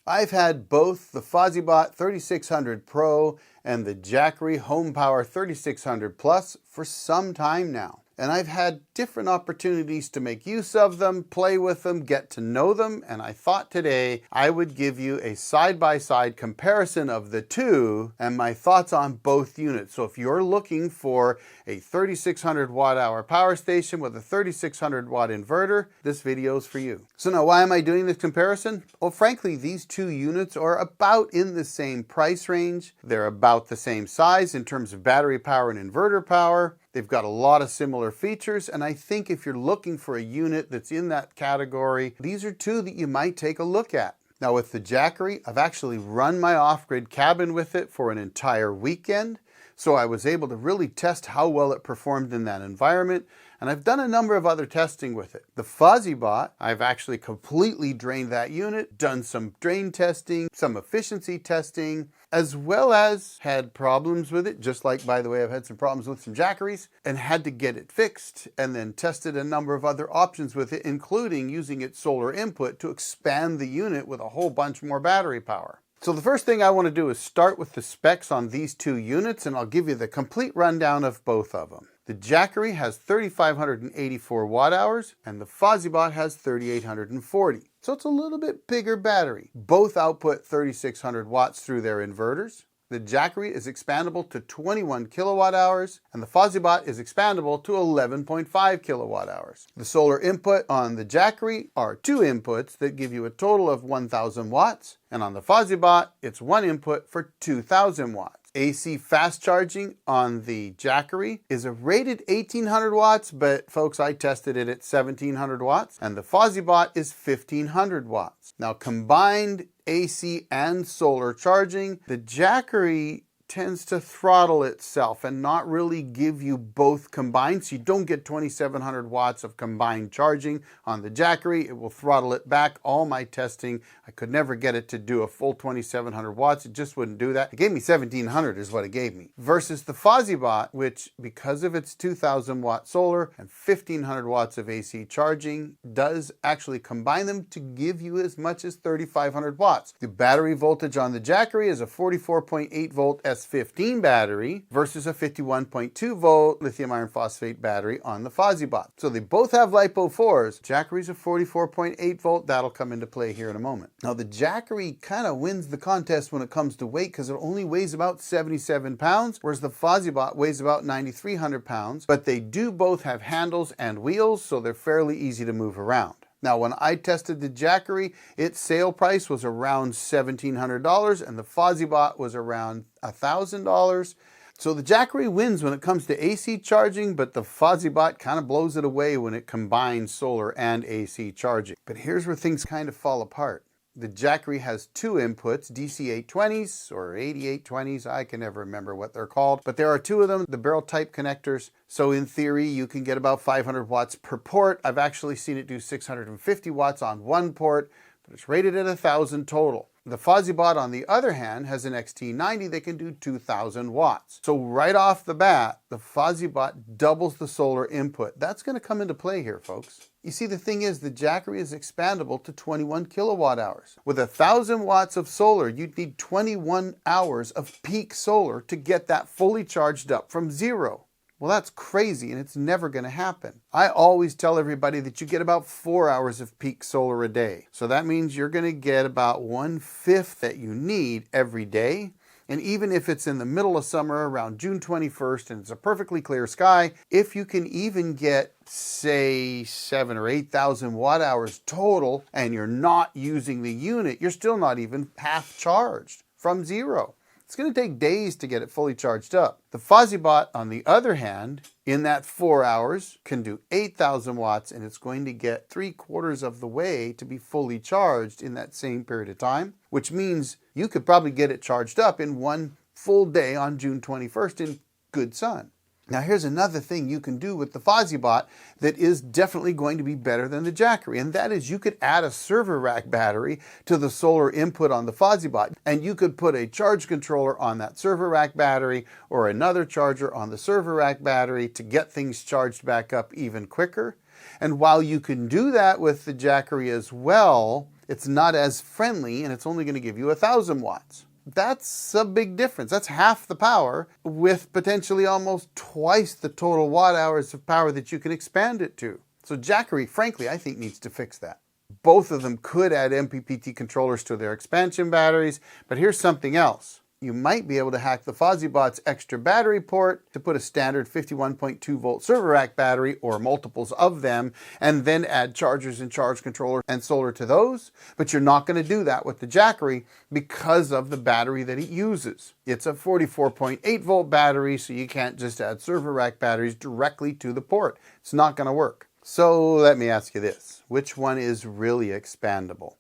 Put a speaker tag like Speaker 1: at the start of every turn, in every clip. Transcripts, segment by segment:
Speaker 1: I've had both the Fossibot 3600 Pro and the Jackery HomePower 3600 Plus for some time now. And I've had different opportunities to make use of them, play with them, get to know them, and I thought today I would give you a side-by-side comparison of the two and my thoughts on both units. So if you're looking for a 3600 watt-hour power station with a 3600 watt inverter, this video is for you. So now, why am I doing this comparison? Well, frankly, these two units are about in the same price range. They're about the same size in terms of battery power and inverter power. They've got a lot of similar features, and I think if you're looking for a unit that's in that category, these are two that you might take a look at. Now with the Jackery, I've actually run my off-grid cabin with it for an entire weekend, so I was able to really test how well it performed in that environment, and I've done a number of other testing with it. The Fossibot, I've actually completely drained that unit, done some drain testing, some efficiency testing, as well as had problems with it, just like, by the way, I've had some problems with some Jackeries, and had to get it fixed, and then tested a number of other options with it, including using its solar input to expand the unit with a whole bunch more battery power. So the first thing I want to do is start with the specs on these two units, and I'll give you the complete rundown of both of them. The Jackery has 3,584 watt hours, and the Fossibot has 3,840. So it's a little bit bigger battery. Both output 3,600 watts through their inverters. The Jackery is expandable to 21 kilowatt hours, and the Fossibot is expandable to 11.5 kilowatt hours. The solar input on the Jackery are two inputs that give you a total of 1,000 watts, and on the Fossibot, it's one input for 2,000 watts. AC fast charging on the Jackery is a rated 1,800 watts, but folks, I tested it at 1,700 watts, and the Fossibot is 1,500 watts. Now, combined AC and solar charging, the Jackery tends to throttle itself and not really give you both combined, so you don't get 2,700 watts of combined charging on the Jackery. It will throttle it back. All my testing, I could never get it to do a full 2,700 watts. It just wouldn't do that. It gave me 1,700 is what it gave me. Versus the Fossibot, which because of its 2,000 watt solar and 1,500 watts of AC charging, does actually combine them to give you as much as 3,500 watts. The battery voltage on the Jackery is a 44.8 volt S15 battery versus a 51.2 volt lithium iron phosphate battery on the Fossibot. So they both have LiPo 4s. Jackery's a 44.8 volt. That'll come into play here in a moment. Now the Jackery kind of wins the contest when it comes to weight because it only weighs about 77 pounds, whereas the Fossibot weighs about 9,300 pounds. But they do both have handles and wheels, so they're fairly easy to move around. Now, when I tested the Jackery, its sale price was around $1,700 and the Fossibot was around $1,000. So the Jackery wins when it comes to AC charging, but the Fossibot kind of blows it away when it combines solar and AC charging. But here's where things kind of fall apart. The Jackery has two inputs, DC 820s or 8820s, I can never remember what they're called, but there are two of them, the barrel type connectors. So in theory, you can get about 500 watts per port. I've actually seen it do 650 watts on one port, but it's rated at 1,000 total. The Fossibot, on the other hand, has an XT90 that can do 2,000 watts. So right off the bat, the Fossibot doubles the solar input. That's going to come into play here, folks. You see, the thing is, the Jackery is expandable to 21 kilowatt hours. With 1,000 watts of solar, you'd need 21 hours of peak solar to get that fully charged up from zero. Well, that's crazy, and it's never going to happen. I always tell everybody that you get about 4 hours of peak solar a day. So that means you're going to get about 1/5 that you need every day. And even if it's in the middle of summer, around June 21st, and it's a perfectly clear sky, if you can even get, say, 7,000 or 8,000 watt hours total, and you're not using the unit, you're still not even half charged from zero. It's going to take days to get it fully charged up. The Fossibot, on the other hand, in that 4 hours, can do 8,000 watts, and it's going to get 3/4 of the way to be fully charged in that same period of time, which means you could probably get it charged up in one full day on June 21st in good sun. Now here's another thing you can do with the Fossibot that is definitely going to be better than the Jackery, and that is you could add a server rack battery to the solar input on the Fossibot, and you could put a charge controller on that server rack battery or another charger on the server rack battery to get things charged back up even quicker. And while you can do that with the Jackery as well, it's not as friendly and it's only going to give you 1,000 watts. That's a big difference. That's half the power with potentially almost twice the total watt hours of power that you can expand it to. So Jackery, frankly, I think needs to fix that. Both of them could add MPPT controllers to their expansion batteries, but here's something else. You might be able to hack the Fossibot's extra battery port to put a standard 51.2 volt server rack battery or multiples of them, and then add chargers and charge controller and solar to those. But you're not going to do that with the Jackery because of the battery that it uses. It's a 44.8 volt battery, so you can't just add server rack batteries directly to the port. It's not going to work. So let me ask you this. Which one is really expandable?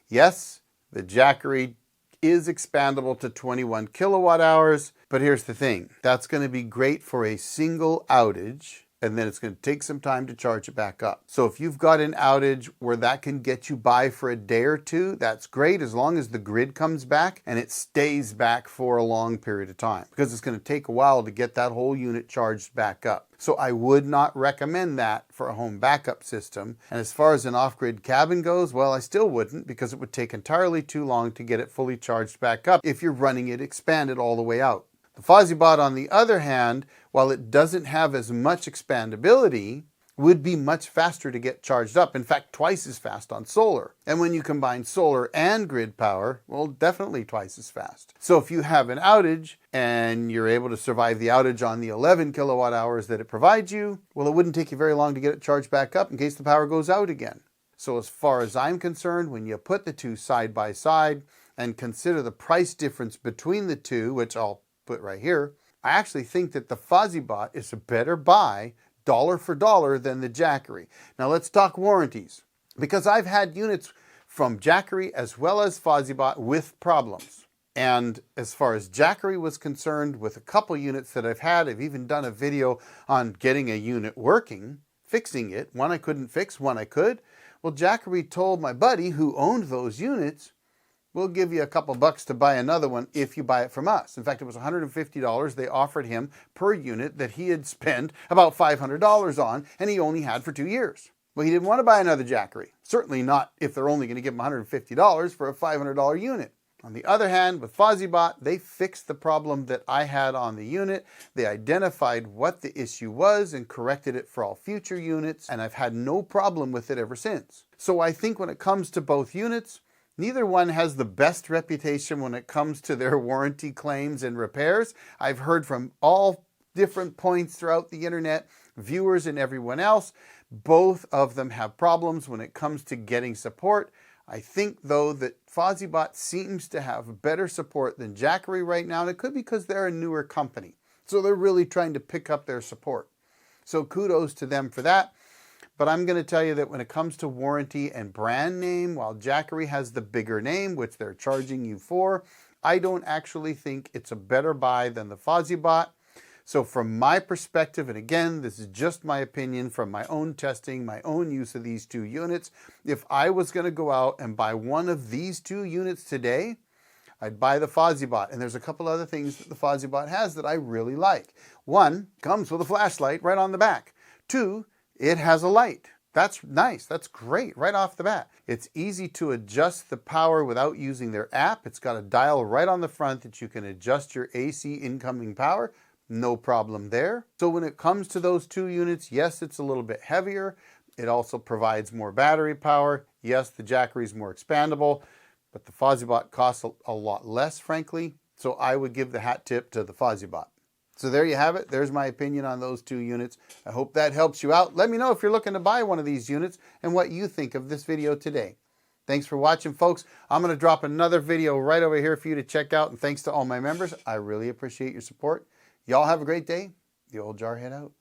Speaker 1: Yes, the Jackery is expandable to 21 kilowatt hours, but here's the thing. That's going to be great for a single outage, and then it's going to take some time to charge it back up. So if you've got an outage where that can get you by for a day or two, that's great as long as the grid comes back and it stays back for a long period of time, because it's going to take a while to get that whole unit charged back up. So I would not recommend that for a home backup system. And as far as an off-grid cabin goes, well, I still wouldn't, because it would take entirely too long to get it fully charged back up if you're running it expanded all the way out. The Fossibot, on the other hand, while it doesn't have as much expandability, would be much faster to get charged up. In fact, twice as fast on solar. And when you combine solar and grid power, well, definitely twice as fast. So if you have an outage and you're able to survive the outage on the 11 kilowatt hours that it provides you, well, it wouldn't take you very long to get it charged back up in case the power goes out again. So as far as I'm concerned, when you put the two side by side and consider the price difference between the two, which I'll put right here, I actually think that the Fossibot is a better buy dollar for dollar than the Jackery. Now let's talk warranties, because I've had units from Jackery as well as Fossibot with problems. And as far as Jackery was concerned, with a couple units that I've had, I've even done a video on getting a unit working, fixing it. One I couldn't fix, one I could. Well, Jackery told my buddy who owned those units, we'll give you a couple bucks to buy another one if you buy it from us. In fact, it was $150 they offered him per unit that he had spent about $500 on, and he only had for 2 years. Well, he didn't want to buy another Jackery. Certainly not if they're only going to give him $150 for a $500 unit. On the other hand, with Fossibot, they fixed the problem that I had on the unit. They identified what the issue was and corrected it for all future units, and I've had no problem with it ever since. So I think when it comes to both units, neither one has the best reputation when it comes to their warranty claims and repairs. I've heard from all different points throughout the internet, viewers and everyone else. Both of them have problems when it comes to getting support. I think, though, that Fossibot seems to have better support than Jackery right now, and it could be because they're a newer company. So they're really trying to pick up their support. So kudos to them for that. But I'm going to tell you that when it comes to warranty and brand name, while Jackery has the bigger name, which they're charging you for, I don't actually think it's a better buy than the Fossibot. So from my perspective, and again, this is just my opinion from my own testing, my own use of these two units, if I was going to go out and buy one of these two units today, I'd buy the Fossibot. And there's a couple other things that the Fossibot has that I really like. One, comes with a flashlight right on the back. Two, it has a light. That's nice. That's great right off the bat. It's easy to adjust the power without using their app. It's got a dial right on the front that you can adjust your AC incoming power. No problem there. So when it comes to those two units, yes, it's a little bit heavier. It also provides more battery power. Yes, the Jackery is more expandable, but the Fossibot costs a lot less, frankly. So I would give the hat tip to the Fossibot. So there you have it. There's my opinion on those two units. I hope that helps you out. Let me know if you're looking to buy one of these units and what you think of this video today. Thanks for watching, folks. I'm going to drop another video right over here for you to check out. And thanks to all my members. I really appreciate your support. Y'all have a great day. The old Jarhead out.